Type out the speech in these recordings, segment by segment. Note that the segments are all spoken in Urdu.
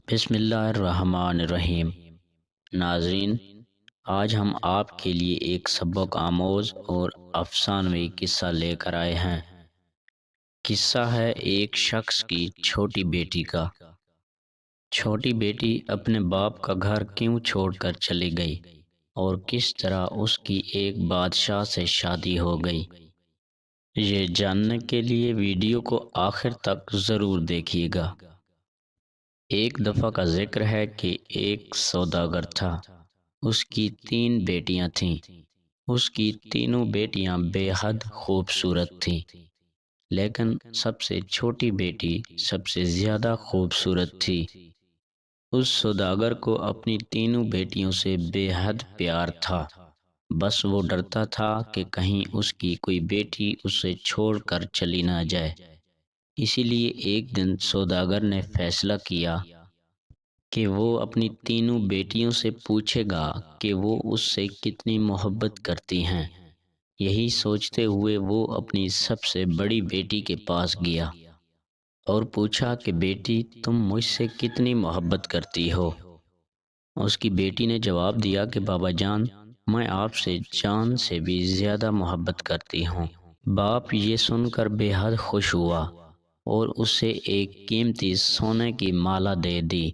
بسم اللہ الرحمن الرحیم۔ ناظرین، آج ہم آپ کے لیے ایک سبق آموز اور افسانوی قصہ لے کر آئے ہیں۔ قصہ ہے ایک شخص کی چھوٹی بیٹی کا۔ چھوٹی بیٹی اپنے باپ کا گھر کیوں چھوڑ کر چلی گئی اور کس طرح اس کی ایک بادشاہ سے شادی ہو گئی، یہ جاننے کے لیے ویڈیو کو آخر تک ضرور دیکھیے گا۔ ایک دفعہ کا ذکر ہے کہ ایک سوداگر تھا۔ اس کی 3 بیٹیاں تھیں۔ اس کی تینوں بیٹیاں بے حد خوبصورت تھیں، لیکن سب سے چھوٹی بیٹی سب سے زیادہ خوبصورت تھی۔ اس سوداگر کو اپنی تینوں بیٹیوں سے بے حد پیار تھا، بس وہ ڈرتا تھا کہ کہیں اس کی کوئی بیٹی اسے چھوڑ کر چلی نہ جائے۔ اسی لیے ایک دن سوداگر نے فیصلہ کیا کہ وہ اپنی تینوں بیٹیوں سے پوچھے گا کہ وہ اس سے کتنی محبت کرتی ہیں۔ یہی سوچتے ہوئے وہ اپنی سب سے بڑی بیٹی کے پاس گیا اور پوچھا کہ بیٹی، تم مجھ سے کتنی محبت کرتی ہو؟ اس کی بیٹی نے جواب دیا کہ بابا جان، میں آپ سے جان سے بھی زیادہ محبت کرتی ہوں۔ باپ یہ سن کر بے حد خوش ہوا اور اسے ایک قیمتی سونے کی مالا دے دی۔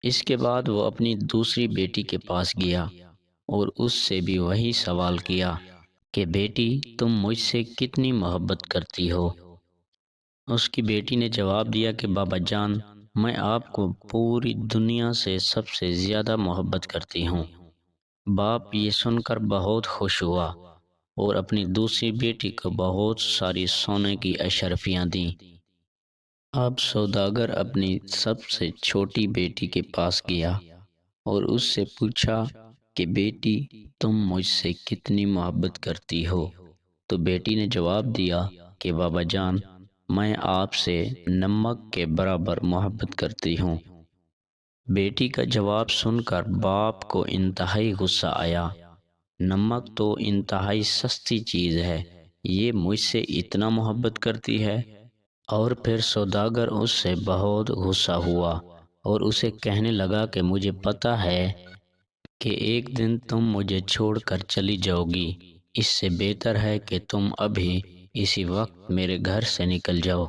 اس کے بعد وہ اپنی دوسری بیٹی کے پاس گیا اور اس سے بھی وہی سوال کیا کہ بیٹی، تم مجھ سے کتنی محبت کرتی ہو؟ اس کی بیٹی نے جواب دیا کہ بابا جان، میں آپ کو پوری دنیا سے سب سے زیادہ محبت کرتی ہوں۔ باپ یہ سن کر بہت خوش ہوا اور اپنی دوسری بیٹی کو بہت ساری سونے کی اشرفیاں دیں۔ اب سوداگر اپنی سب سے چھوٹی بیٹی کے پاس گیا اور اس سے پوچھا کہ بیٹی، تم مجھ سے کتنی محبت کرتی ہو؟ تو بیٹی نے جواب دیا کہ بابا جان، میں آپ سے نمک کے برابر محبت کرتی ہوں۔ بیٹی کا جواب سن کر باپ کو انتہائی غصہ آیا۔ نمک تو انتہائی سستی چیز ہے، یہ مجھ سے اتنا محبت کرتی ہے؟ اور پھر سوداگر اس سے بہت غصہ ہوا اور اسے کہنے لگا کہ مجھے پتہ ہے کہ ایک دن تم مجھے چھوڑ کر چلی جاؤ گی، اس سے بہتر ہے کہ تم ابھی اسی وقت میرے گھر سے نکل جاؤ۔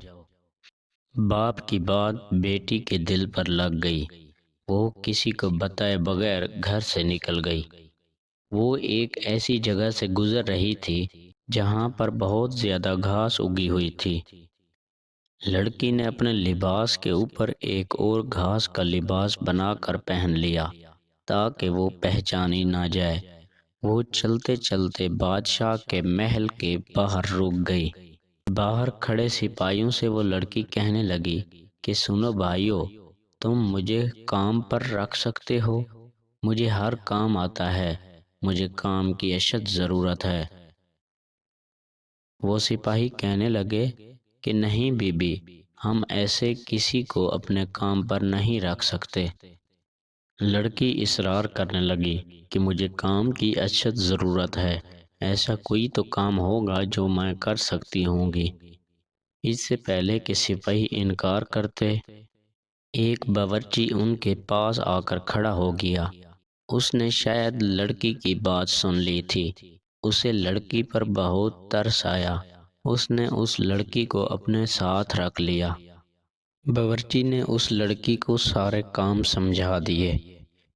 باپ کی بات بیٹی کے دل پر لگ گئی۔ وہ کسی کو بتائے بغیر گھر سے نکل گئی۔ وہ ایک ایسی جگہ سے گزر رہی تھی جہاں پر بہت زیادہ گھاس اگی ہوئی تھی۔ لڑکی نے اپنے لباس کے اوپر ایک اور گھاس کا لباس بنا کر پہن لیا تاکہ وہ پہچانی نہ جائے۔ وہ چلتے چلتے بادشاہ کے محل کے باہر رک گئی۔ باہر کھڑے سپاہیوں سے وہ لڑکی کہنے لگی کہ سنو بھائیو، تم مجھے کام پر رکھ سکتے ہو؟ مجھے ہر کام آتا ہے، مجھے کام کی اشد ضرورت ہے۔ وہ سپاہی کہنے لگے کہ نہیں بی بی، ہم ایسے کسی کو اپنے کام پر نہیں رکھ سکتے۔ لڑکی اصرار کرنے لگی کہ مجھے کام کی اشد ضرورت ہے، ایسا کوئی تو کام ہوگا جو میں کر سکتی ہوں گی۔ اس سے پہلے کہ سپاہی انکار کرتے، ایک باورچی ان کے پاس آ کر کھڑا ہو گیا۔ اس نے شاید لڑکی کی بات سن لی تھی۔ اسے لڑکی پر بہت ترس آیا۔ اس نے اس لڑکی کو اپنے ساتھ رکھ لیا۔ باورچی نے اس لڑکی کو سارے کام سمجھا دیے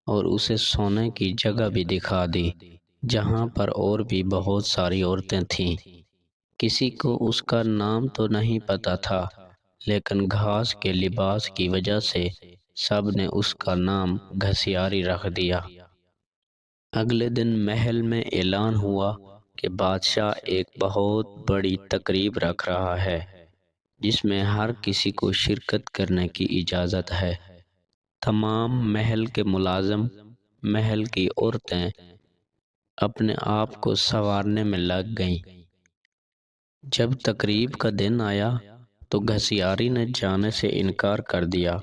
اور اسے سونے کی جگہ بھی دکھا دی جہاں پر اور بھی بہت ساری عورتیں تھیں۔ کسی کو اس کا نام تو نہیں پتہ تھا، لیکن گھاس کے لباس کی وجہ سے سب نے اس کا نام گھسیاری رکھ دیا۔ اگلے دن محل میں اعلان ہوا کہ بادشاہ ایک بہت بڑی تقریب رکھ رہا ہے جس میں ہر کسی کو شرکت کرنے کی اجازت ہے۔ تمام محل کے ملازم، محل کی عورتیں اپنے آپ کو سنوارنے میں لگ گئیں۔ جب تقریب کا دن آیا تو گھسیاری نے جانے سے انکار کر دیا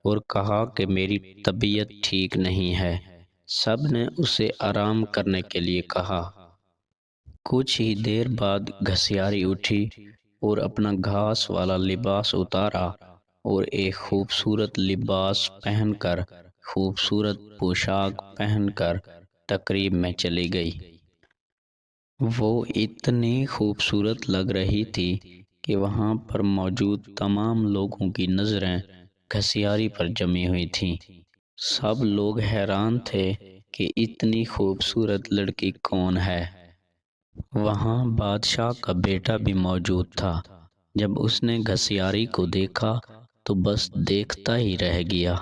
اور کہا کہ میری طبیعت ٹھیک نہیں ہے۔ سب نے اسے آرام کرنے کے لیے کہا۔ کچھ ہی دیر بعد گھسیاری اٹھی اور اپنا گھاس والا لباس اتارا اور ایک خوبصورت لباس پہن کر، خوبصورت پوشاک پہن کر تقریب میں چلی گئی۔ وہ اتنی خوبصورت لگ رہی تھی کہ وہاں پر موجود تمام لوگوں کی نظریں گھسیاری پر جمی ہوئی تھیں۔ سب لوگ حیران تھے کہ اتنی خوبصورت لڑکی کون ہے۔ وہاں بادشاہ کا بیٹا بھی موجود تھا۔ جب اس نے گھسیاری کو دیکھا تو بس دیکھتا ہی رہ گیا۔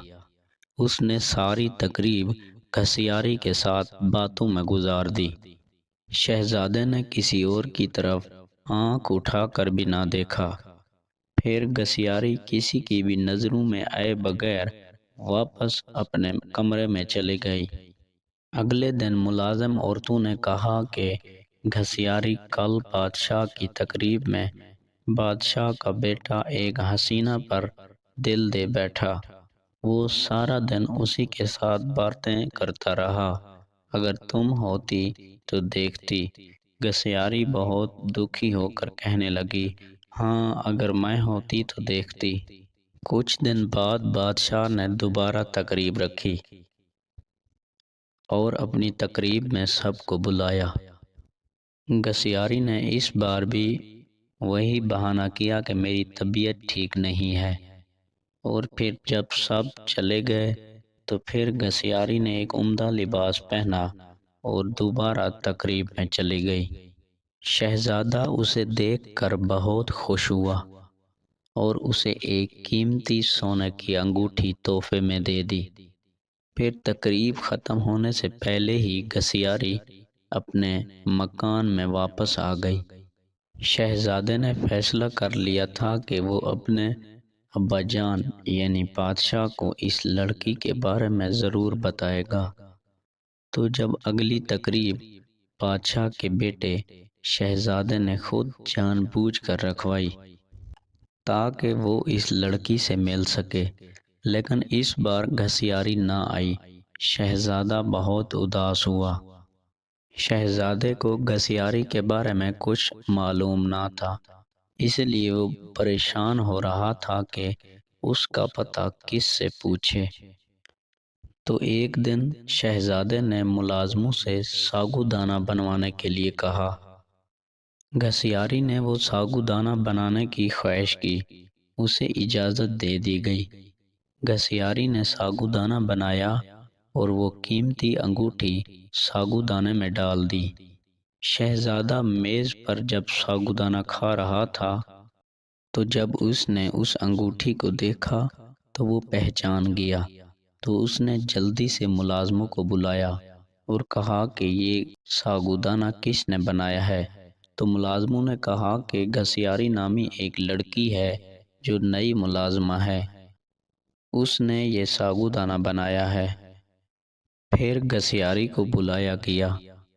اس نے ساری تقریب گھسیاری کے ساتھ باتوں میں گزار دی۔ شہزادے نے کسی اور کی طرف آنکھ اٹھا کر بھی نہ دیکھا۔ پھر گھسیاری کسی کی بھی نظروں میں آئے بغیر واپس اپنے کمرے میں چلی گئی۔ اگلے دن ملازم عورتوں نے کہا کہ گھسیاری کل بادشاہ کی تقریب میں بادشاہ کا بیٹا ایک حسینہ پر دل دے بیٹھا۔ وہ سارا دن اسی کے ساتھ باتیں کرتا رہا۔ اگر تم ہوتی تو دیکھتی۔ گھسیاری بہت دکھی ہو کر کہنے لگی، ہاں اگر میں ہوتی تو دیکھتی۔ کچھ دن بعد بادشاہ نے دوبارہ تقریب رکھی اور اپنی تقریب میں سب کو بلایا۔ گھسیاری نے اس بار بھی وہی بہانہ کیا کہ میری طبیعت ٹھیک نہیں ہے، اور پھر جب سب چلے گئے تو پھر گھسیاری نے ایک عمدہ لباس پہنا اور دوبارہ تقریب میں چلی گئی۔ شہزادہ اسے دیکھ کر بہت خوش ہوا اور اسے ایک قیمتی سونے کی انگوٹھی تحفے میں دے دی۔ پھر تقریب ختم ہونے سے پہلے ہی گھسیاری اپنے مکان میں واپس آ گئی۔ شہزادے نے فیصلہ کر لیا تھا کہ وہ اپنے ابا جان یعنی بادشاہ کو اس لڑکی کے بارے میں ضرور بتائے گا۔ تو جب اگلی تقریب بادشاہ کے بیٹے شہزادے نے خود جان بوجھ کر رکھوائی تاکہ وہ اس لڑکی سے مل سکے، لیکن اس بار گھسیاری نہ آئی۔ شہزادہ بہت اداس ہوا۔ شہزادے کو گھسیاری کے بارے میں کچھ معلوم نہ تھا، اس لیے وہ پریشان ہو رہا تھا کہ اس کا پتہ کس سے پوچھے۔ تو ایک دن شہزادے نے ملازموں سے ساگو دانہ بنوانے کے لیے کہا۔ گھسیاری نے وہ ساگو دانہ بنانے کی خواہش کی، اسے اجازت دے دی گئی۔ گھسیاری نے ساگو دانہ بنایا اور وہ قیمتی انگوٹھی ساگو دانے میں ڈال دی۔ شہزادہ میز پر جب ساگو دانہ کھا رہا تھا تو جب اس نے اس انگوٹھی کو دیکھا تو وہ پہچان گیا۔ تو اس نے جلدی سے ملازموں کو بلایا اور کہا کہ یہ ساگو دانہ کس نے بنایا ہے؟ تو ملازموں نے کہا کہ گھسیاری نامی ایک لڑکی ہے جو نئی ملازمہ ہے، اس نے یہ ساگو دانہ بنایا ہے۔ پھر گھسیاری کو بلایا گیا۔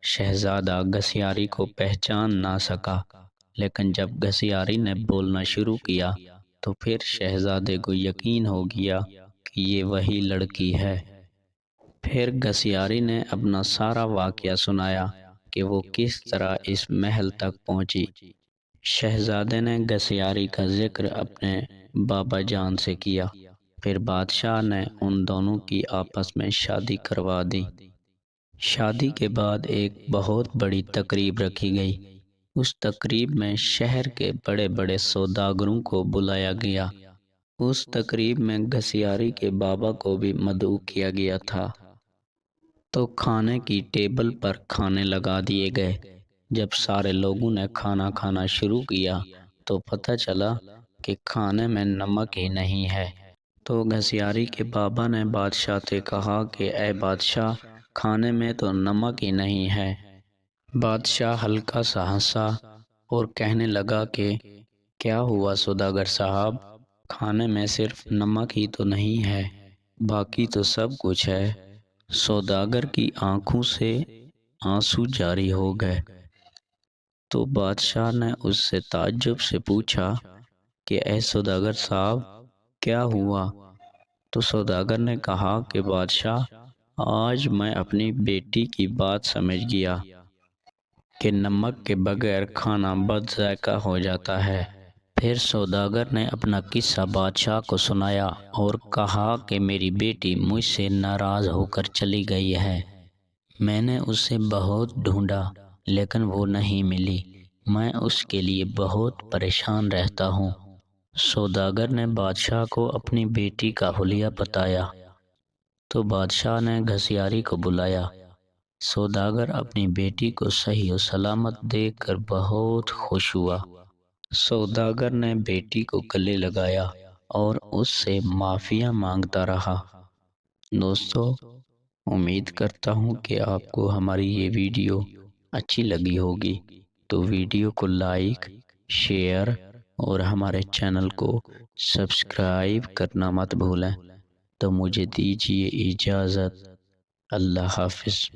شہزادہ گھسیاری کو پہچان نہ سکا، لیکن جب گھسیاری نے بولنا شروع کیا تو پھر شہزادے کو یقین ہو گیا کہ یہ وہی لڑکی ہے۔ پھر گھسیاری نے اپنا سارا واقعہ سنایا کہ وہ کس طرح اس محل تک پہنچی۔ شہزادے نے گھسیاری کا ذکر اپنے بابا جان سے کیا۔ پھر بادشاہ نے ان دونوں کی آپس میں شادی کروا دی۔ شادی کے بعد ایک بہت بڑی تقریب رکھی گئی۔ اس تقریب میں شہر کے بڑے بڑے سوداگروں کو بلایا گیا۔ اس تقریب میں گھسیاری کے بابا کو بھی مدعو کیا گیا تھا۔ تو کھانے کی ٹیبل پر کھانے لگا دیے گئے۔ جب سارے لوگوں نے کھانا کھانا شروع کیا تو پتہ چلا کہ کھانے میں نمک ہی نہیں ہے۔ تو گھسیاری کے بابا نے بادشاہ سے کہا کہ اے بادشاہ، کھانے میں تو نمک ہی نہیں ہے۔ بادشاہ ہلکا سا ہنسا اور کہنے لگا کہ کیا ہوا سوداگر صاحب، کھانے میں صرف نمک ہی تو نہیں ہے، باقی تو سب کچھ ہے۔ سوداگر کی آنکھوں سے آنسو جاری ہو گئے۔ تو بادشاہ نے اس سے تعجب سے پوچھا کہ اے سوداگر صاحب، کیا ہوا؟ تو سوداگر نے کہا کہ بادشاہ، آج میں اپنی بیٹی کی بات سمجھ گیا کہ نمک کے بغیر کھانا بد ذائقہ ہو جاتا ہے۔ پھر سوداگر نے اپنا قصہ بادشاہ کو سنایا اور کہا کہ میری بیٹی مجھ سے ناراض ہو کر چلی گئی ہے۔ میں نے اسے بہت ڈھونڈا لیکن وہ نہیں ملی۔ میں اس کے لیے بہت پریشان رہتا ہوں۔ سوداگر نے بادشاہ کو اپنی بیٹی کا حلیہ بتایا تو بادشاہ نے گھسیاری کو بلایا۔ سوداگر اپنی بیٹی کو صحیح و سلامت دیکھ کر بہت خوش ہوا۔ سوداگر نے بیٹی کو گلے لگایا اور اس سے معافیاں مانگتا رہا۔ دوستو، امید کرتا ہوں کہ آپ کو ہماری یہ ویڈیو اچھی لگی ہوگی، تو ویڈیو کو لائک، شیئر اور ہمارے چینل کو سبسکرائب کرنا مت بھولیں۔ تو مجھے دیجیے اجازت۔ اللہ حافظ۔